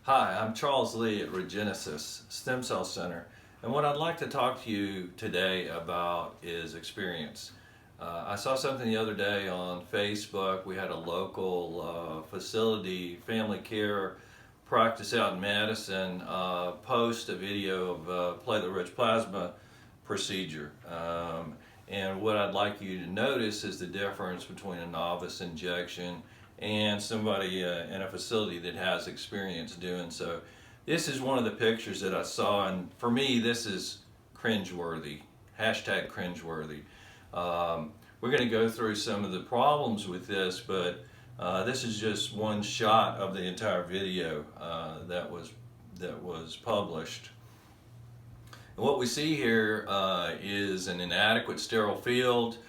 Hi, I'm Charles Lee at Regenesis Stem Cell Center, and what I'd like to talk to you today about is experience. I saw something the other day on Facebook. We had a local facility, family care practice out in Madison, post a video of platelet-rich plasma procedure. And what I'd like you to notice is the difference between a novice injection and somebody in a facility that has experience doing so. This is one of the pictures that I saw, and for me, this is cringeworthy. Hashtag cringeworthy. We're going to go through some of the problems with this, but this is just one shot of the entire video that was published. And what we see here is an inadequate sterile field.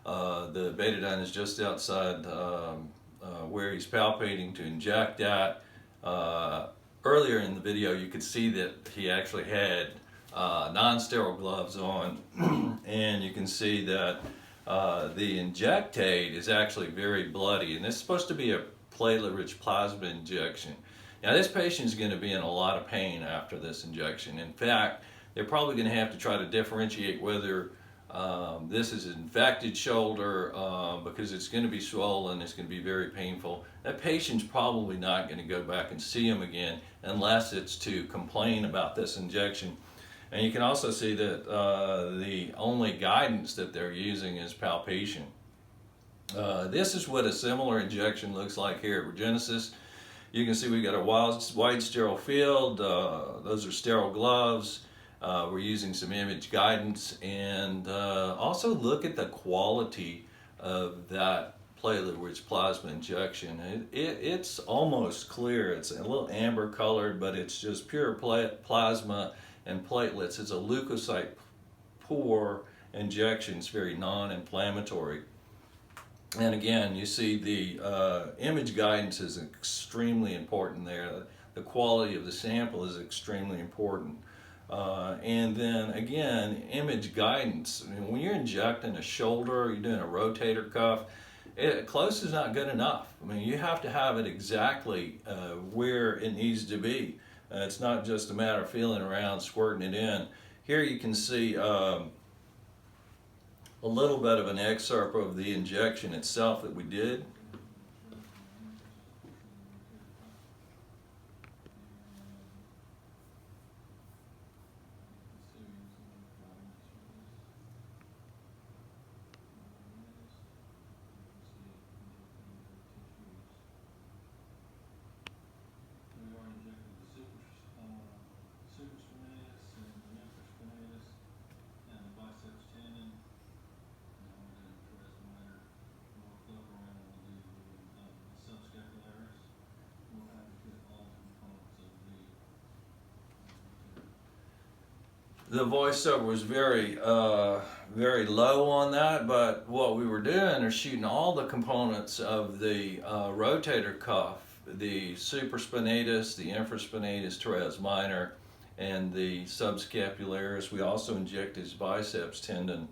The betadine is just outside where he's palpating to inject at. Earlier in the video, you could see that he actually had non-sterile gloves on, and you can see that the injectate is actually very bloody, and this is supposed to be a platelet-rich plasma injection. Now, this patient is going to be in a lot of pain after this injection. In fact, they're probably going to have to try to differentiate whether this is an infected shoulder because it's going to be swollen, it's going to be very painful. That patient's probably not going to go back and see him again unless it's to complain about this injection. And you can also see that the only guidance that they're using is palpation. This is what a similar injection looks like here at Regenesis. You can see we got a wide sterile field. Those are sterile gloves. We're using some image guidance, and also look at the quality of that platelet-rich plasma injection. It's almost clear. It's a little amber colored, but it's just pure plasma and platelets. It's a leukocyte poor injection. It's very non-inflammatory. And again, you see the image guidance is extremely important there. The quality of the sample is extremely important. And then again, image guidance. I mean, when you're injecting a shoulder, you're doing a rotator cuff, close is not good enough. I mean, you have to have it exactly where it needs to be. It's not just a matter of feeling around, squirting it in. Here you can see a little bit of an excerpt of the injection itself that we did. The voiceover was very low on that, but what we were doing is shooting all the components of the rotator cuff, the supraspinatus, the infraspinatus, teres minor, and the subscapularis. We also inject his biceps tendon.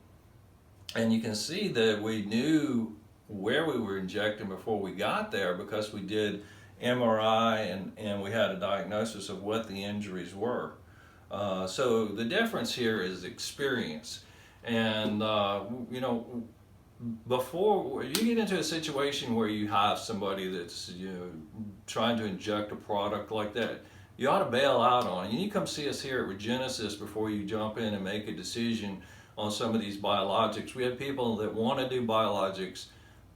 And you can see that we knew where we were injecting before we got there because we did MRI and we had a diagnosis of what the injuries were. So the difference here is experience. And, before you get into a situation where you have somebody that's trying to inject a product like that, you ought to bail out on it. You need to come see us here at Regenesis before you jump in and make a decision on some of these biologics. We have people that want to do biologics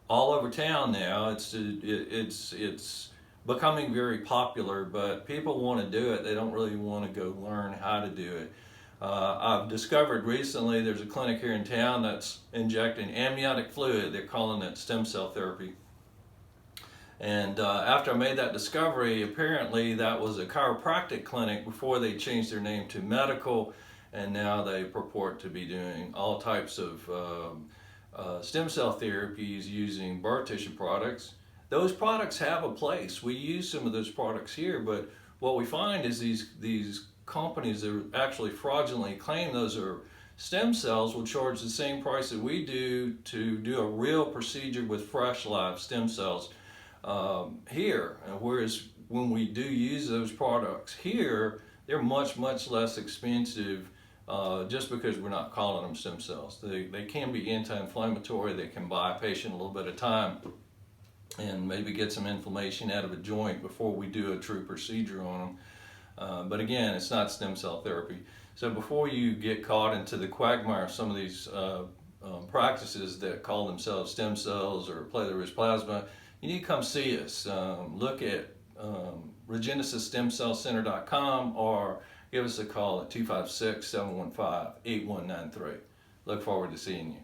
all over town now. It's becoming very popular, but people want to do it. They don't really want to go learn how to do it. I've discovered recently there's a clinic here in town that's injecting amniotic fluid. They're calling it stem cell therapy. And after I made that discovery, apparently that was a chiropractic clinic before they changed their name to medical, and now they purport to be doing all types of stem cell therapies using birth tissue products. Those products have a place. We use some of those products here, but what we find is these companies that actually fraudulently claim those are stem cells will charge the same price that we do to do a real procedure with fresh live stem cells here, whereas when we do use those products here, they're much, much less expensive just because we're not calling them stem cells. They can be anti-inflammatory. They can buy a patient a little bit of time and maybe get some inflammation out of a joint before we do a true procedure on them. But again, it's not stem cell therapy. So before you get caught into the quagmire of some of these practices that call themselves stem cells or platelet-rich plasma, you need to come see us. Look at regenesisstemcellcenter.com or give us a call at 256-715-8193. Look forward to seeing you.